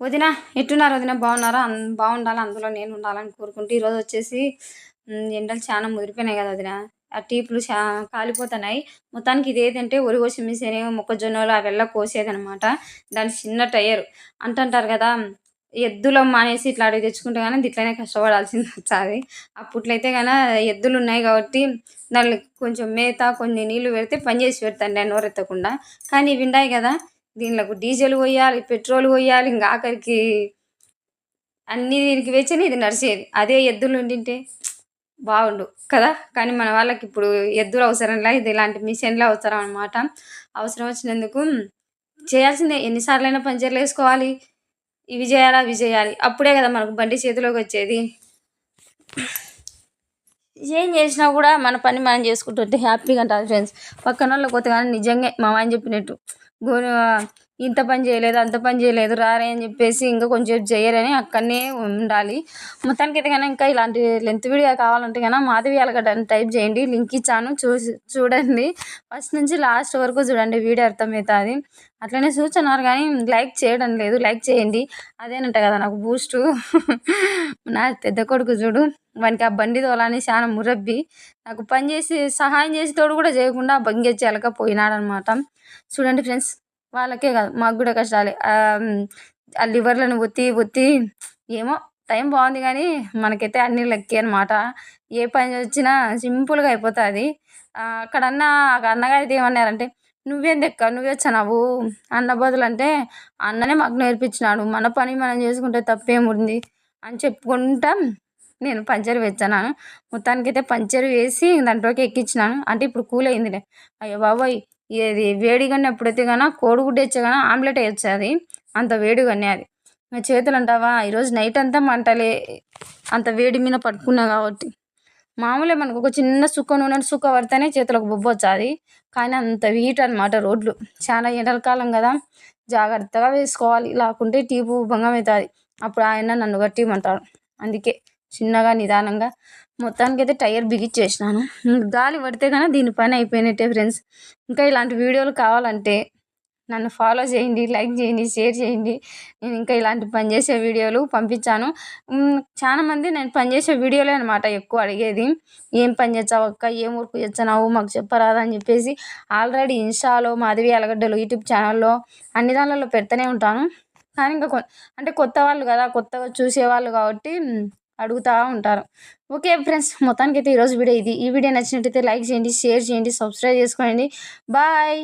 వదిన ఎట్టున్నారు వదిన బాగున్నారా? బాగుండాలి, అందులో నేను ఉండాలని కోరుకుంటూ ఈరోజు వచ్చేసి ఎండలు చాలా ముదిరిపోయినాయి కదా వదిన. ఆ టీపులు కాలిపోతున్నాయి. మొత్తానికి ఇదేంటంటే ఒరిగోసి మిషన్ మొక్కజొన్నలు అವೆಲ್ಲ కోసేదనమాట. దాని చిన్న టైర్ అంటుంటారు కదా, ఎద్దులం అనేసి ఇట్లా అడిగి తెచ్చుకుంటే కానీ ఇట్లనే కష్టపడాల్సింది వచ్చాది. అప్పట్లో అయితే కానీ ఎద్దులు ఉన్నాయి కాబట్టి దానికి కొంచెం మేత కొన్ని నీళ్లు పెడితే పని చేసి పెడతాను నేను నోరెత్తకుండా. కానీ ఇవి ఉన్నాయి కదా, దీనిలోకి డీజిల్ పోయాలి, పెట్రోల్ పోయాలి, ఇంకా ఆఖరికి అన్నీ దీనికి వేస్తేనే ఇది నడిచేది. అదే ఎద్దులు ఉండింటే బాగుండు కదా. కానీ మన వాళ్ళకి ఇప్పుడు ఎద్దులు అవసరంలా, ఇది ఇలాంటి మిషన్లే అవసరం అనమాట. అవసరం వచ్చినందుకు చేయాల్సిందే. ఎన్నిసార్లైనా పంచర్లు వేసుకోవాలి, ఇవి చేయాలి అవి చేయాలి, అప్పుడే కదా మనకు బండి చేతిలోకి వచ్చేది. ఏం చేసినా కూడా మన పని మనం చేసుకుంటుంటే హ్యాపీగా ఉంటుంది ఫ్రెండ్స్. పక్కన వాళ్ళకి పోతే కానీ నిజంగా మా ఆయన చెప్పినట్టు ఇంత పని చేయలేదు అంత పని చేయలేదు రారే అని చెప్పేసి ఇంకా కొంచెం చేయరని అక్కడనే ఉండాలి. మొత్తానికి అయితే కానీ ఇంకా ఇలాంటి లెంత్ వీడియో కావాలంటే కానీ మాధవి అలగడ్డ అని టైప్ చేయండి, లింక్ ఇచ్చాను చూడండి. ఫస్ట్ నుంచి లాస్ట్ వరకు చూడండి, వీడియో అర్థమవుతుంది. అట్లనే చూస్తున్నారు కానీ లైక్ చేయడం లేదు, లైక్ చేయండి. అదేనంట కదా నాకు బూస్టు. నా పెద్ద కొడుకు చూడు, వానికి ఆ బండి తోలని చాలా మురబ్బి. నాకు పని చేసి సహాయం చేసి తోడు కూడా చేయకుండా బంగెచ్చి ఎలకపోయినాడనమాట. చూడండి ఫ్రెండ్స్, వాళ్ళకే కాదు మాకు కూడా కష్టాలే. ఆ లివర్లను ఒత్తి ఏమో టైం బాగుంది కానీ మనకైతే అన్నీ లెక్కే అనమాట. ఏ పని వచ్చినా సింపుల్గా అయిపోతుంది. అక్కడన్నా అన్నగారిది ఏమన్నారంటే, నువ్వేందెక్క నువ్వే వచ్చినావు అన్న బదులు అంటే, అన్ననే మాకు నేర్పించినాడు, మన పని మనం చేసుకుంటే తప్పేముంది అని చెప్పుకుంటా నేను పంచర్ వేస్తున్నాను. మొత్తానికైతే పంచర్ వేసి దాంట్లోకి ఎక్కించినాను. అంటే ఇప్పుడు కూల్ అయిందిలే. అయ్యో బాబోయ్, ఇది వేడిగానే ఎప్పుడైతే కానీ కోడిగుడ్డు వేస్తే కానీ ఆమ్లెట్ వేయచ్చు, అది అంత వేడిగానే. అది చేతులు అంటావా ఈరోజు నైట్ అంతా మంటలే, అంత వేడి మీద పట్టుకున్నా కాబట్టి. మామూలే మనకు ఒక చిన్న సుక్క నూనె సుక్క పడితేనే చేతులకు బొబ్బ వచ్చాది, కానీ అంత వీట్ అనమాట రోడ్లు. చాలా ఎండలకాలం కదా, జాగ్రత్తగా వేసుకోవాలి, లేకుంటే టీపు భంగం అవుతుంది. అప్పుడు ఆయన నన్ను గట్టిమంటాడు. అందుకే చిన్నగా నిదానంగా మొత్తానికైతే టైర్ బిగిచ్చేసినాను. గాలి పడితే కానీ దీని పని అయిపోయినట్టే ఫ్రెండ్స్. ఇంకా ఇలాంటి వీడియోలు కావాలంటే నన్ను ఫాలో చేయండి, లైక్ చేయండి, షేర్ చేయండి. నేను ఇంకా ఇలాంటి పని చేసే వీడియోలు పంపించాను. చాలామంది నేను పని చేసే వీడియోలే అనమాట ఎక్కువ అడిగేది. ఏం పని చేస్తావు అక్క, ఏం వర్క్ చేస్తున్నావు మాకు చెప్పరాదా అని చెప్పేసి. ఆల్రెడీ ఇన్స్టాలో మాధవి అలగడ్డలు యూట్యూబ్ ఛానల్లో అన్ని దానిలలో పెడుతూనే ఉంటాను. కానీ ఇంకా అంటే కొత్త వాళ్ళు కదా, కొత్తగా చూసేవాళ్ళు కాబట్టి అడుగుతూ ఉంటారు. ఓకే ఫ్రెండ్స్, మొత్తానికైతే ఈరోజు వీడియో ఇది. ఈ వీడియో నచ్చినట్టయితే లైక్ చేయండి, షేర్ చేయండి, సబ్స్క్రైబ్ చేసుకోండి. బాయ్.